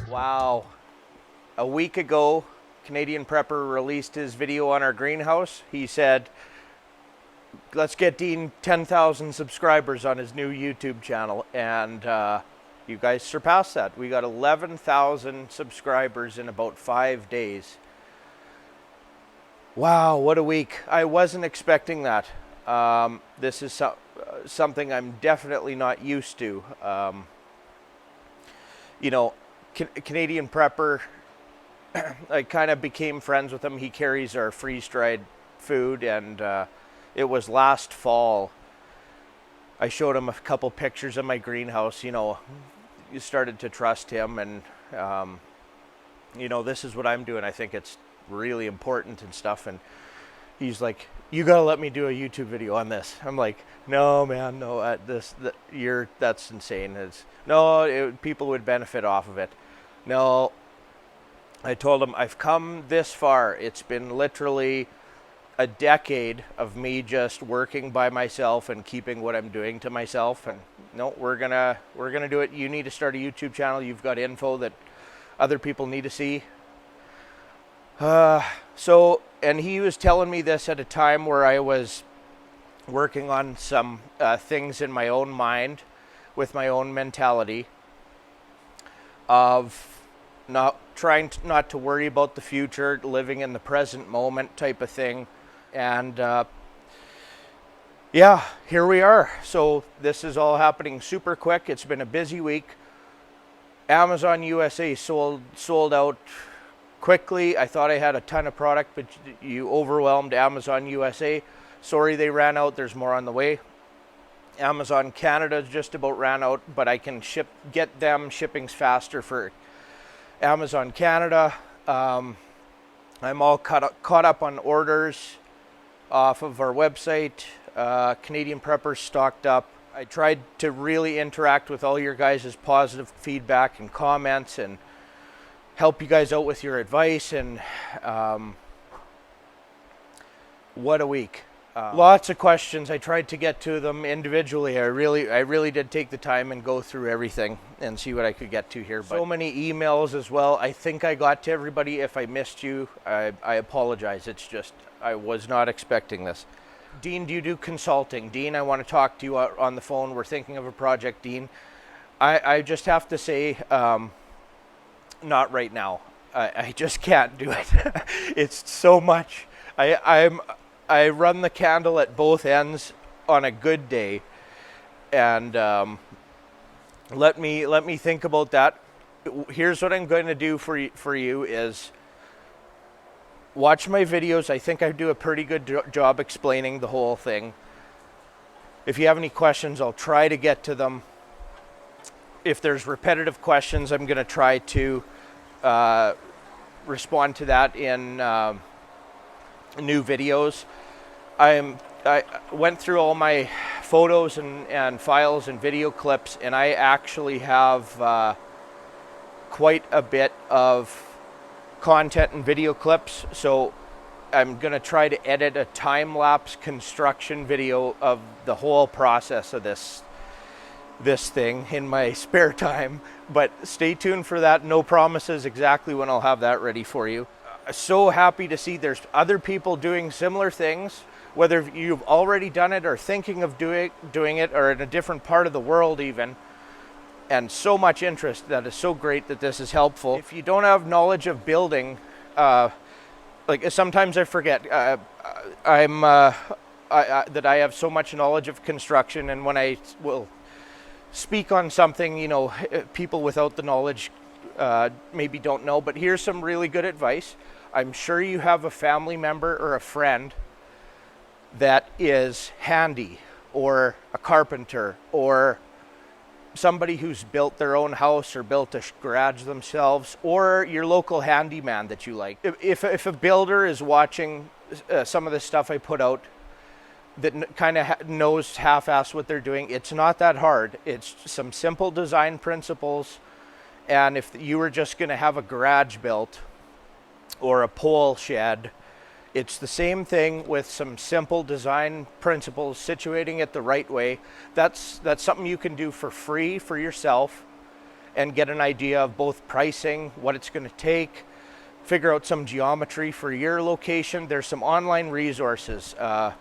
Wow. A week ago, Canadian Prepper released his video on our greenhouse. He said, let's get Dean 10,000 subscribers on his new YouTube channel. And you guys surpassed that. We got 11,000 subscribers in about 5 days. Wow, what a week. I wasn't expecting that. This is something I'm definitely not used to. Canadian Prepper, I kind of became friends with him. He carries our freeze-dried food, and it was last fall. I showed him a couple pictures of my greenhouse. You started to trust him, and this is what I'm doing. I think it's really important and stuff. And he's like, you gotta let me do a YouTube video on this. I'm like, no, man, no, that's insane. People would benefit off of it. No, I told him I've come this far. It's been literally a decade of me just working by myself and keeping what I'm doing to myself. And no, we're gonna do it. You need to start a YouTube channel. You've got info that other people need to see. And he was telling me this at a time where I was working on some things in my own mind with my own mentality of not to worry about the future, living in the present moment type of thing. And here we are. So this is all happening super quick. It's been a busy week. Amazon USA sold out quickly. I thought I had a ton of product, but you overwhelmed Amazon USA. Sorry, they ran out. There's more on the way. Amazon Canada just about ran out, but I can get them shippings faster for Amazon Canada. I'm all caught up on orders off of our website. Canadian Preppers stocked up. I tried to really interact with all your guys' positive feedback and comments and help you guys out with your advice. And what a week. Lots of questions. I tried to get to them individually. I really did take the time and go through everything and see what I could get to here. But so many emails as well. I think I got to everybody. If I missed you, I apologize. It's just, I was not expecting this. Dean, do you do consulting? Dean, I want to talk to you on the phone. We're thinking of a project, Dean. I just have to say, not right now. I just can't do it. It's so much. I run the candle at both ends on a good day, and let me think about that. Here's what I'm going to do for you is watch my videos. I think I do a pretty good job explaining the whole thing. If you have any questions, I'll try to get to them. If there's repetitive questions, I'm going to try to respond to that in new videos. I went through all my photos and files and video clips, and I actually have quite a bit of content and video clips. So I'm going to try to edit a time-lapse construction video of the whole process of this thing in my spare time. But stay tuned for that. No promises exactly when I'll have that ready for you. So happy to see there's other people doing similar things, whether you've already done it or thinking of doing it or in a different part of the world even. And so much interest. That is so great that this is helpful. If you don't have knowledge of building, like sometimes I forget, that I have so much knowledge of construction, and when I will speak on something, people without the knowledge maybe don't know. But here's some really good advice. I'm sure you have a family member or a friend that is handy, or a carpenter, or somebody who's built their own house or built a garage themselves, or your local handyman that you like. If a builder is watching some of the stuff I put out that kind of knows half-ass what they're doing, it's not that hard. It's some simple design principles. And if you were just going to have a garage built or a pole shed, It's the same thing with some simple design principles, situating it the right way. That's something you can do for free for yourself and get an idea of both pricing, what it's going to take, figure out some geometry for your location. There's some online resources, a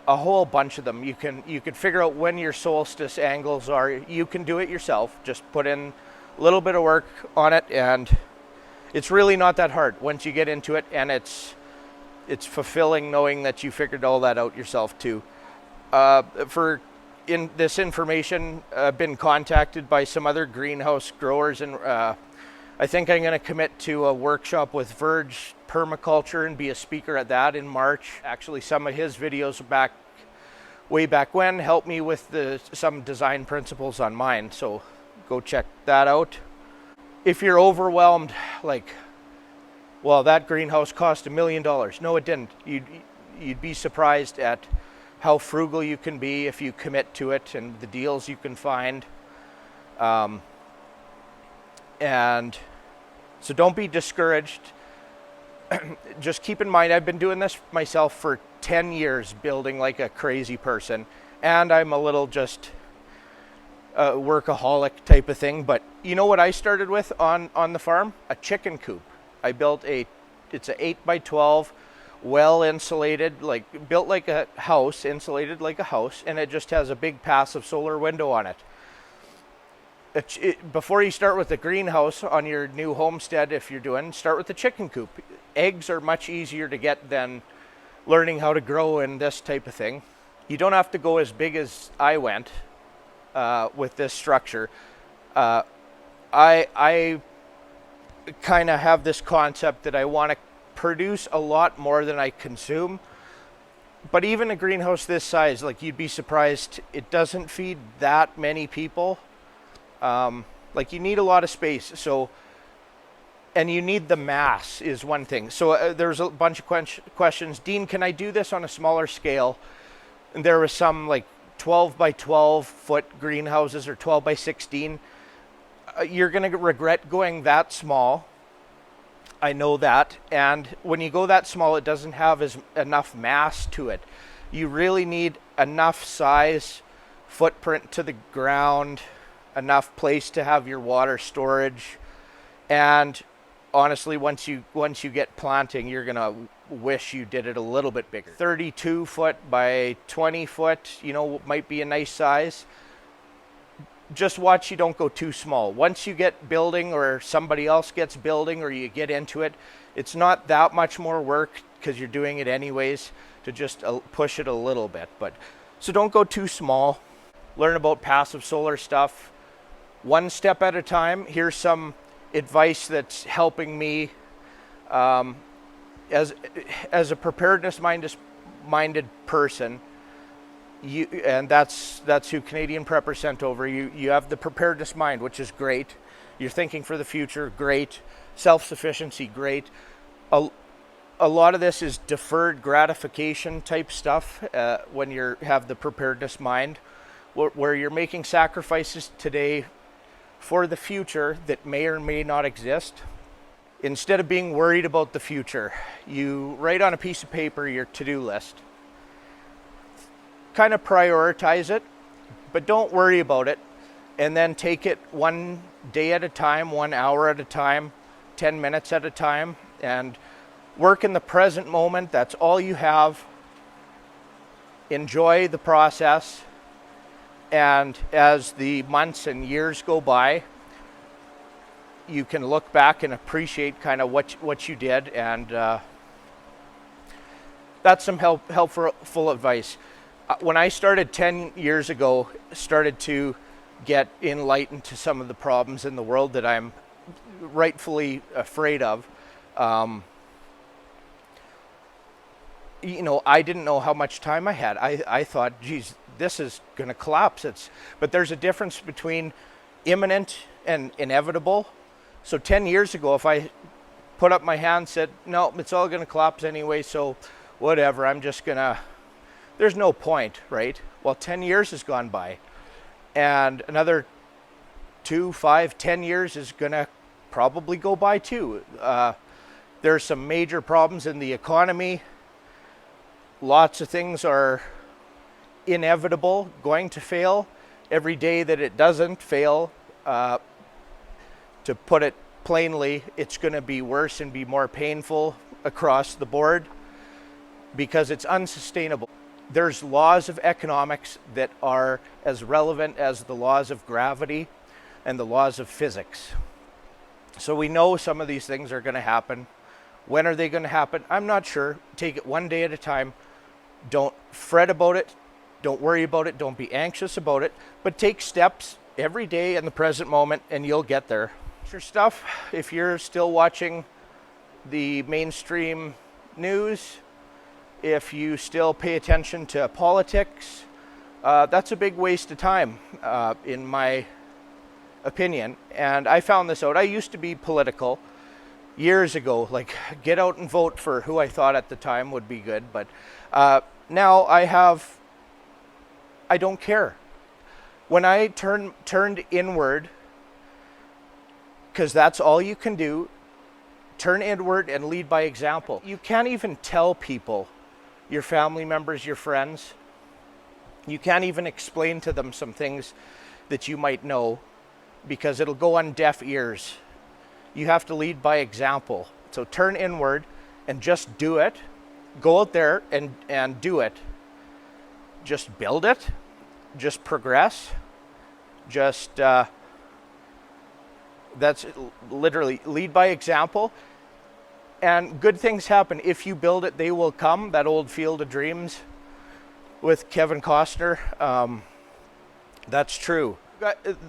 whole bunch of them. You can figure out when your solstice angles are. You can do it yourself. Just put in a little bit of work on it, and it's really not that hard once you get into it, and it's fulfilling knowing that you figured all that out yourself too. For this information, I've been contacted by some other greenhouse growers, and I think I'm going to commit to a workshop with Verge Permaculture and be a speaker at that in March. Actually, some of his videos way back when helped me with some design principles on mine, so go check that out. If you're overwhelmed, like, well, that greenhouse cost $1 million. No, it didn't. You'd be surprised at how frugal you can be if you commit to it, and the deals you can find. And so don't be discouraged. Just keep in mind, I've been doing this myself for 10 years, building like a crazy person, and I'm a little just workaholic type of thing. But you know what I started with on the farm? A chicken coop. I built it's a 8x12, well insulated, built like a house, insulated like a house, and it just has a big passive solar window on it. Before you start with the greenhouse on your new homestead, if you're doing, start with the chicken coop. Eggs are much easier to get than learning how to grow in this type of thing. You don't have to go as big as I went with this structure. I kind of have this concept that I want to produce a lot more than I consume. But even a greenhouse this size, like, you'd be surprised, it doesn't feed that many people. You need a lot of space. So, and you need the mass is one thing. So there's a bunch of questions. Dean, can I do this on a smaller scale? And there was some 12 by 12 foot greenhouses or 12 by 16. You're going to regret going that small. I know that. And when you go that small, it doesn't have enough mass to it. You really need enough size, footprint to the ground, enough place to have your water storage. And honestly, once you get planting, you're going to wish you did it a little bit bigger. 32 foot by 20 foot, might be a nice size. Just watch you don't go too small. Once you get building, or somebody else gets building, or you get into it, it's not that much more work because you're doing it anyways, to just push it a little bit. So don't go too small. Learn about passive solar stuff one step at a time. Here's some advice that's helping me as a preparedness-minded person. And that's who Canadian Prepper sent over. You have the preparedness mind, which is great. You're thinking for the future, great. Self-sufficiency, great. A lot of this is deferred gratification type stuff when you have the preparedness mind, where you're making sacrifices today for the future that may or may not exist. Instead of being worried about the future, you write on a piece of paper your to-do list. Kind of prioritize it, but don't worry about it, and then take it one day at a time, 1 hour at a time, 10 minutes at a time, and work in the present moment. That's all you have. Enjoy the process, and as the months and years go by, you can look back and appreciate kind of what you did, and that's some helpful advice. When I started 10 years ago, started to get enlightened to some of the problems in the world that I'm rightfully afraid of. I didn't know how much time I had. I thought, geez, this is going to collapse. But there's a difference between imminent and inevitable. So 10 years ago, if I put up my hand and said, no, it's all going to collapse anyway, so whatever, I'm just going to... There's no point, right? Well, 10 years has gone by, and another 2, 5, 10 years is going to probably go by too. There's some major problems in the economy. Lots of things are inevitable, going to fail. Every day that it doesn't fail, to put it plainly, it's going to be worse and be more painful across the board because it's unsustainable. There's laws of economics that are as relevant as the laws of gravity and the laws of physics. So we know some of these things are going to happen. When are they going to happen? I'm not sure. Take it one day at a time. Don't fret about it. Don't worry about it. Don't be anxious about it. But take steps every day in the present moment and you'll get there. Your stuff, if you're still watching the mainstream news, if you still pay attention to politics, that's a big waste of time, in my opinion. And I found this out. I used to be political years ago, like get out and vote for who I thought at the time would be good. But now I don't care. When I turned inward, because that's all you can do, turn inward and lead by example. You can't even tell people, your family members, your friends, you can't even explain to them some things that you might know because it'll go on deaf ears. You have to lead by example. So turn inward and just do it. Go out there and do it. Just build it. Just progress. Just, that's literally lead by example. And good things happen. If you build it, they will come. That old Field of Dreams with Kevin Costner. That's true.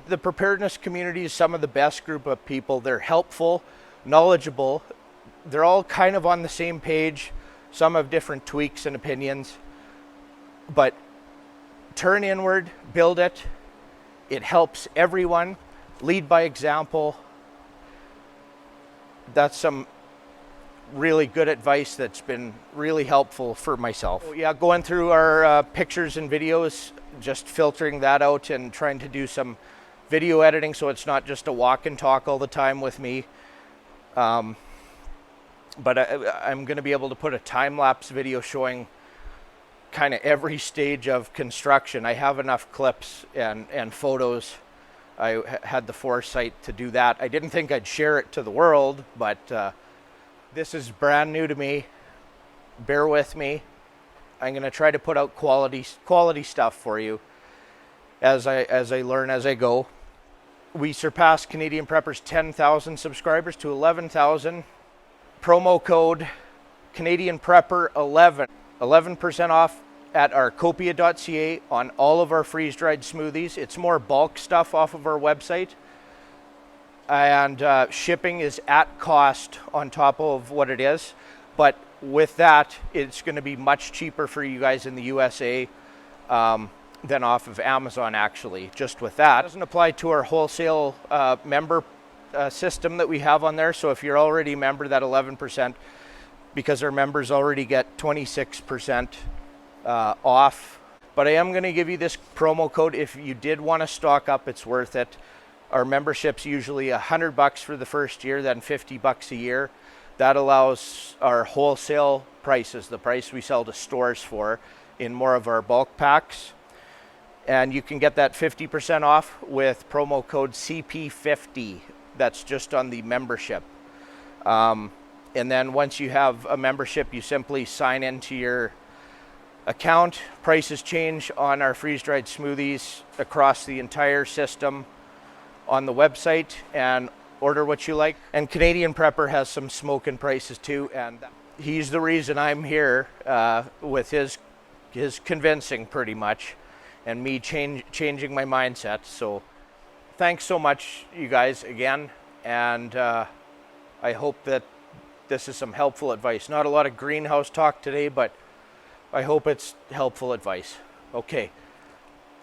The preparedness community is some of the best group of people. They're helpful, knowledgeable. They're all kind of on the same page. Some have different tweaks and opinions. But turn inward, build it. It helps everyone. Lead by example. That's some really good advice that's been really helpful for myself. Yeah, going through our pictures and videos, just filtering that out and trying to do some video editing so it's not just a walk and talk all the time with me. But I'm going to be able to put a time-lapse video showing kind of every stage of construction. I have enough clips and photos. I had the foresight to do that. I didn't think I'd share it to the world, but this is brand new to me. Bear with me. I'm going to try to put out quality stuff for you as I learn as I go. We surpassed Canadian Preppers 10,000 subscribers to 11,000. Promo code Canadian Prepper 11% off at Arkopia.ca on all of our freeze-dried smoothies. It's more bulk stuff off of our website. And shipping is at cost on top of what it is. But with that, it's going to be much cheaper for you guys in the USA than off of Amazon, actually, just with that. It doesn't apply to our wholesale member system that we have on there. So if you're already a member, that 11%, because our members already get 26% off. But I am going to give you this promo code. If you did want to stock up, it's worth it. Our membership's usually $100 for the first year, then $50 a year. That allows our wholesale prices, the price we sell to stores for, in more of our bulk packs. And you can get that 50% off with promo code CP50. That's just on the membership. And then once you have a membership, you simply sign into your account. Prices change on our freeze-dried smoothies across the entire system on the website, and order what you like. And Canadian Prepper has some smoking prices too, and he's the reason I'm here with his convincing pretty much, and me changing my mindset. So thanks so much, you guys, again, and I hope that this is some helpful advice. Not a lot of greenhouse talk today, but I hope it's helpful advice. Okay,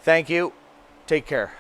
thank you. Take care.